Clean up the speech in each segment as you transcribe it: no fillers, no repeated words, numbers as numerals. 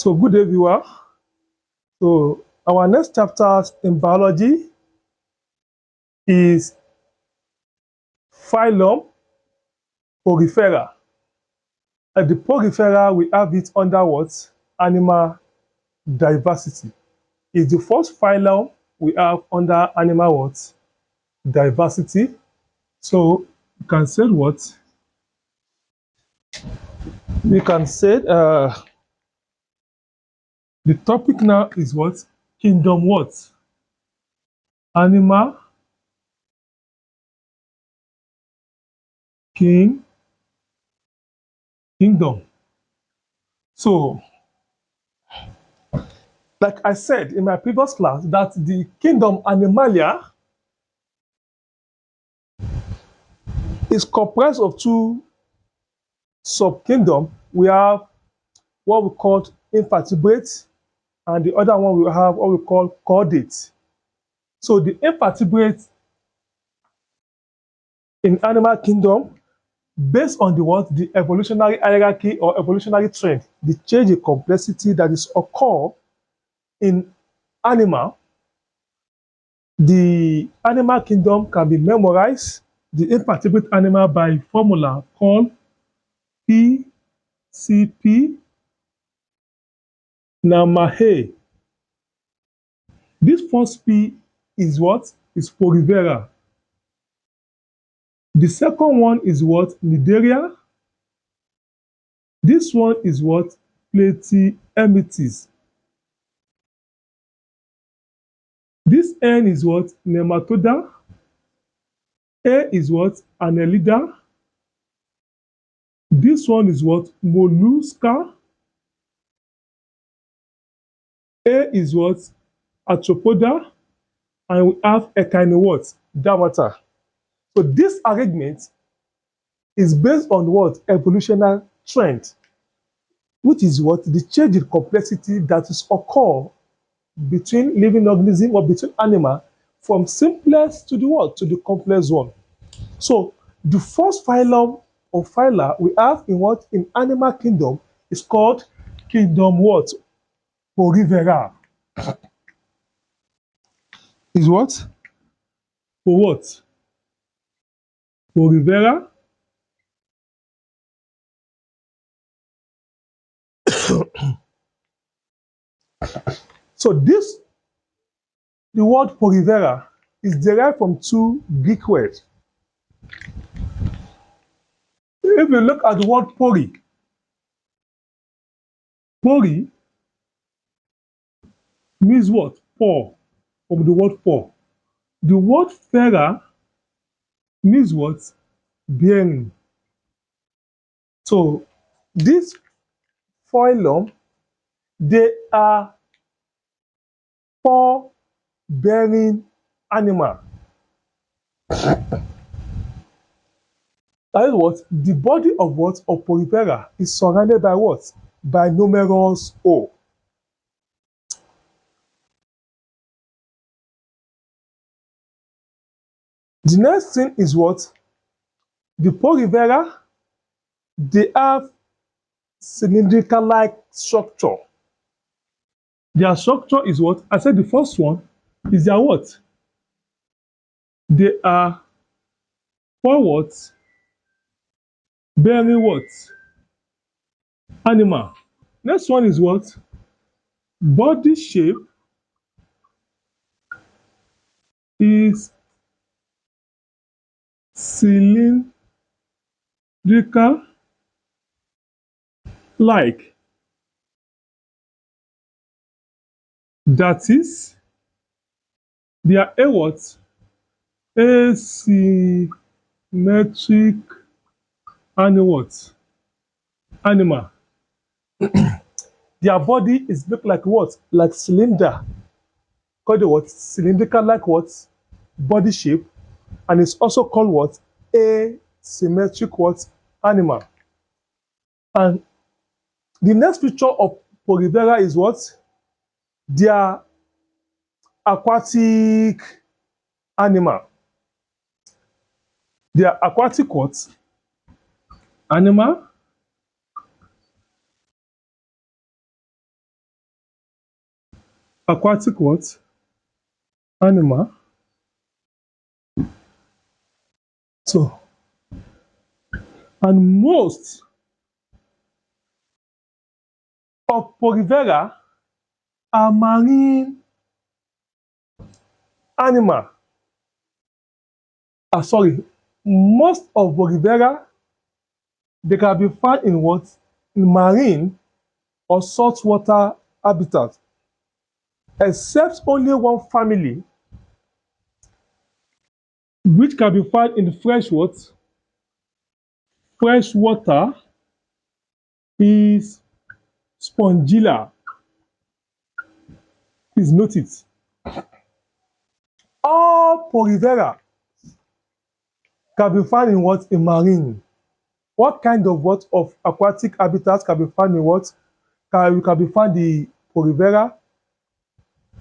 So good day, viewer. So our next chapter in biology is phylum Porifera. At the Porifera, we have it under what? Animal diversity. It's the first phylum we have under animal what? Diversity. So you can say what? We can say the topic now is what? Kingdom what? Animal kingdom. So, like I said in my previous class, that the kingdom Animalia is comprised of two subkingdoms. We have what we call invertebrates, and the other one we have what we call chordates. So the invertebrates in animal kingdom, based on the what? The evolutionary hierarchy or evolutionary trend, the change in complexity that is occur in animal, the animal kingdom can be memorized, the invertebrate animal, by formula called PCP Namahe. This first P is what? Is Porifera. The second one is what? Nidaria. This one is what? Platyhelminths. This N is what? Nematoda. A is what? Annelida. This one is what? Mollusca. A is what? Arthropoda. And we have Echinodermata. Dermata. So this arrangement is based on what? Evolutionary trend, which is what? The change in complexity that is occur between living organism or between animal, from simplest to the what? To the complex one. So the first phylum or phyla we have in what? In animal kingdom is called kingdom what? Porifera. Is what? For what? Porifera. So this, the word Porifera is derived from two Greek words. If you look at the word pori, pori means what? Pour, from the word pour. The word fera means what? Bearing. So this phylum, they are pour bearing animal. That is what? The body of what? Of Porifera is surrounded by what? By numerous O. The next thing is what? The Porifera, they have cylindrical-like structure. Their structure is what? I said the first one is their what? They are forward bearing what? Animal. Next one is what? Body shape is cylindrical like. That is, they are a what? Asymmetric animal. Their body is look like what? Like cylinder. Called the what? Cylindrical like what? Body shape. And it's also called what? Asymmetric what? Animal. And the next picture of Porifera is what? They are aquatic animal. They are aquatic what? Animal. aquatic what? Animal. So, and most of Porifera are marine animal. Sorry, most of Porifera they can be found in what? In marine or saltwater habitat, except only one family which can be found in fresh what? Fresh water is Spongilla. Please note it. All Porifera can be found in what? In marine. What kind of what of aquatic habitats can be found in what? Can be found in Porifera?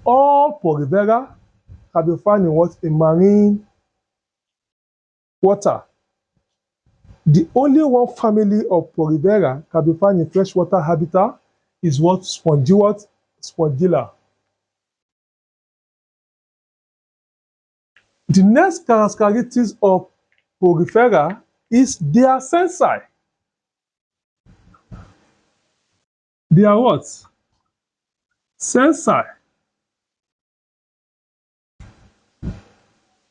All Porifera can be found in what? In marine water. The only one family of Porifera can be found in freshwater habitat is what? Spongilla. The next characteristics of Porifera is they are sensile. They are what? Sensile.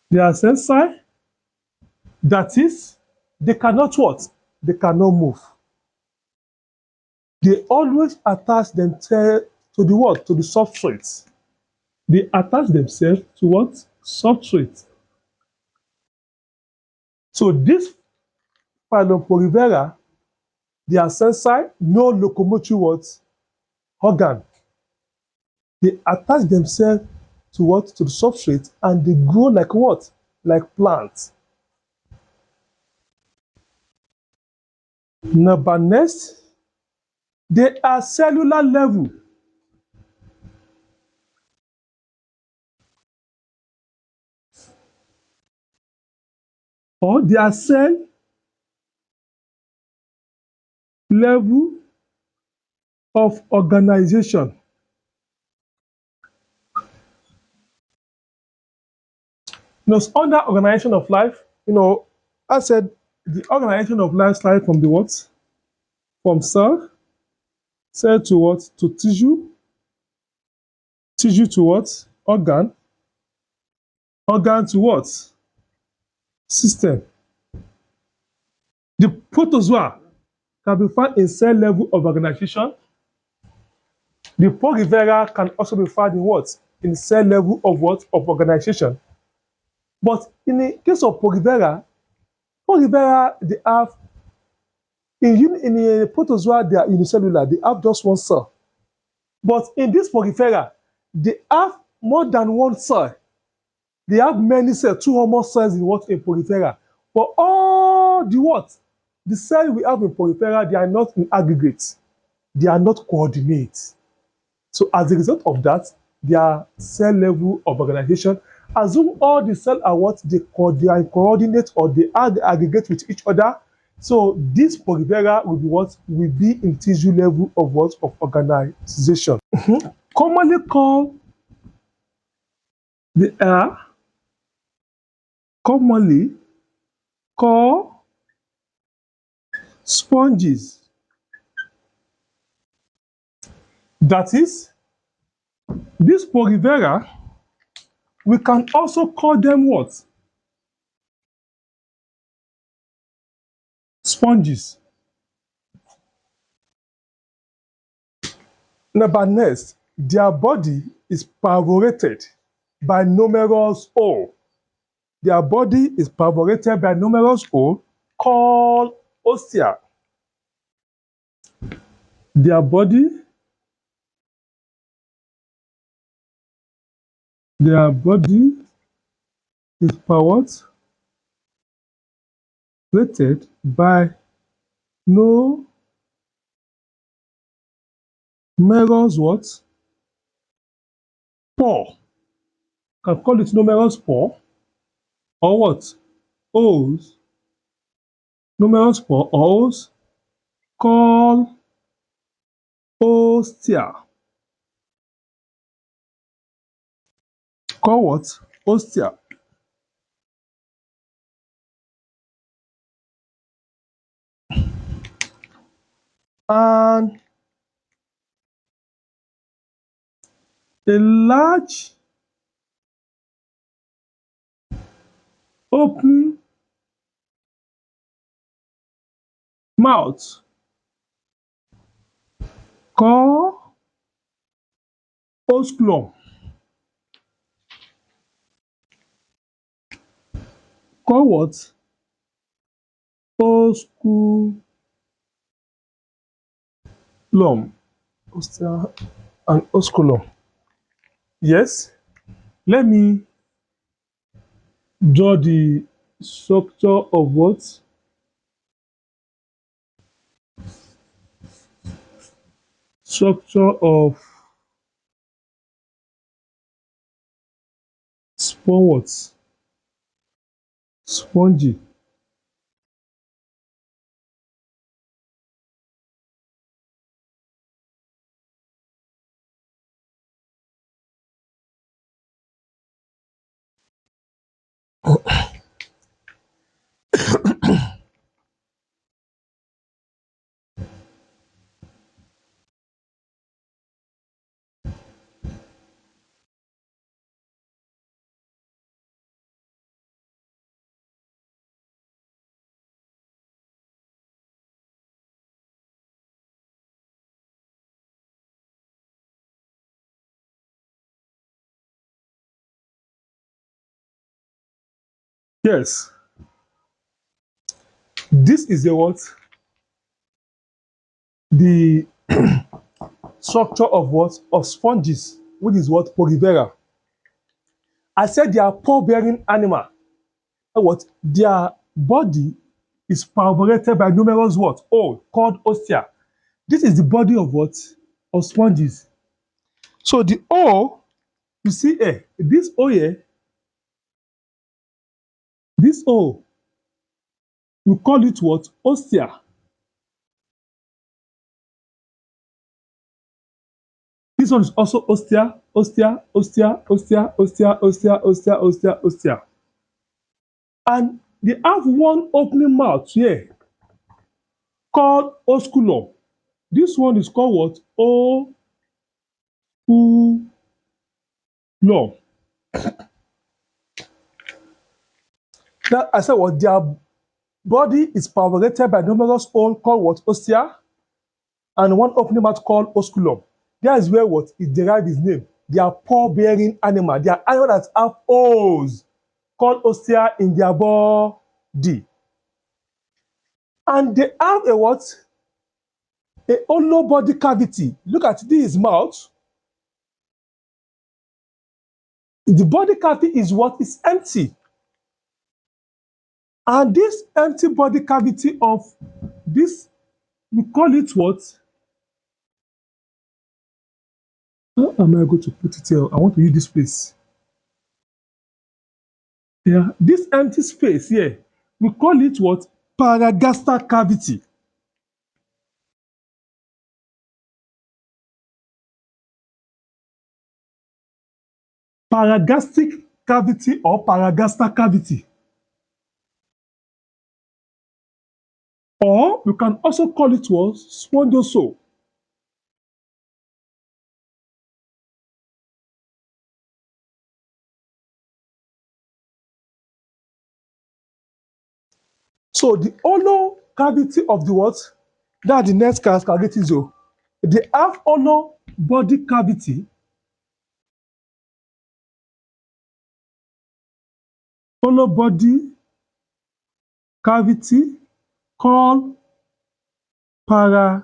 They are sensile. That is, they cannot what? They cannot move. They always attach themselves to the what? To the substrate. They attach themselves to what? Substrate. So this phylum Porifera, they are sensile, no locomotive what? Organ. They attach themselves to what? To the substrate, and they grow like what? Like plants. Number next, they are cellular level. Or their cell level of organization. Under organization of life, I said the organization of life started from the what? From cell, cell to what? To tissue, tissue to what? Organ, organ to what? System. The protozoa can be found in cell level of organization. The Porifera can also be found in what? In cell level of what? Of organization. But in the case of Porifera, they have in a protozoa they are unicellular. They have just one cell. But in this Porifera, they have more than one cell. They have many cells, two or more cells in what? In Porifera. But all the what? The cells we have in Porifera, they are not in aggregate. They are not coordinate. So as a result of that, their cell level of organization, assume all the cells are what? They are coordinate or they aggregate with each other. So this Porifera will be what? Will be in tissue level of what? Of organization. Commonly called, they are commonly called sponges. That is, this Porifera, we can also call them what? Sponges. Number next, their body is perforated by numerous holes. Their body is perforated by numerous holes called ostia. Their body, their body is perforated by numerous what? Pore. Can call it numerous pore or what? Holes. Numerous pore holes called ostia. called what? Ostia. And a large open mouth called osculum. Called what? Osculum. Ostia and osculum. Yes. Let me draw the structure of what? Structure of what? Spongy. Yes. This is the what? The structure of what? Of sponges, which is what? Porifera. I said they are pore-bearing animal. What? Their body is perforated by numerous what? Hole called ostia. This is the body of what? Of sponges. So the hole, you see here, this hole here, this hole, we call it what? Ostia. This one is also ostia, ostia, ostia, ostia, ostia, ostia, ostia, ostia, ostia. And they have one opening mouth here called osculum. This one is called what? Osculum. Now, I said what? Their body is perforated by numerous holes called what? Ostia, and one opening mouth called osculum. That is where what? It derives its name. They are pore-bearing animal. They are animals that have holes called ostia in their body. And they have a what? A hollow body cavity. Look at this mouth. The body cavity is what? Is empty. And this empty body cavity of this, we call it what? How am I going to put it here? I want to use this place. Yeah, this empty space here, we call it what? Paragastric cavity. Paragastric cavity or paragastric cavity. Or you can also call it what? Spongoso. So the hollow cavity of the what? That's the next characteristic. They have hollow body cavity, hollow body cavity called paragastric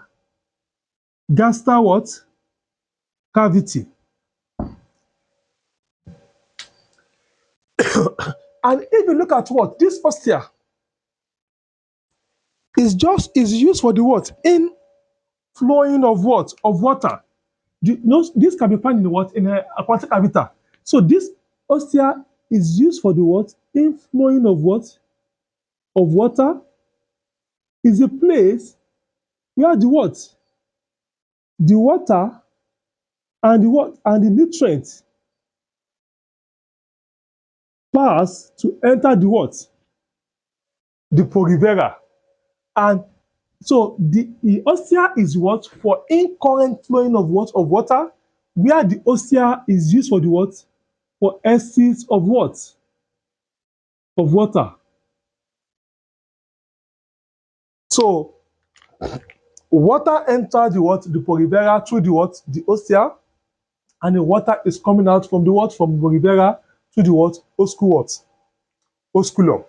what? Cavity. And if you look at what? This ostia is used for the what? Inflowing of what? Of water. This can be found in the what? In an aquatic habitat. So this ostia is used for the what? Inflowing of what? Of water. Is a place where the what? The water and the what? And the nutrients pass to enter the what? The Porifera. And so the ostia is what? For incurrent flowing of what? Of water, where the ostia is used for the what? For exit of what? Of water. So water enters the what? The Porifera through the what? The ostia, and the water is coming out from the what? From the Porifera to the what? Osculum.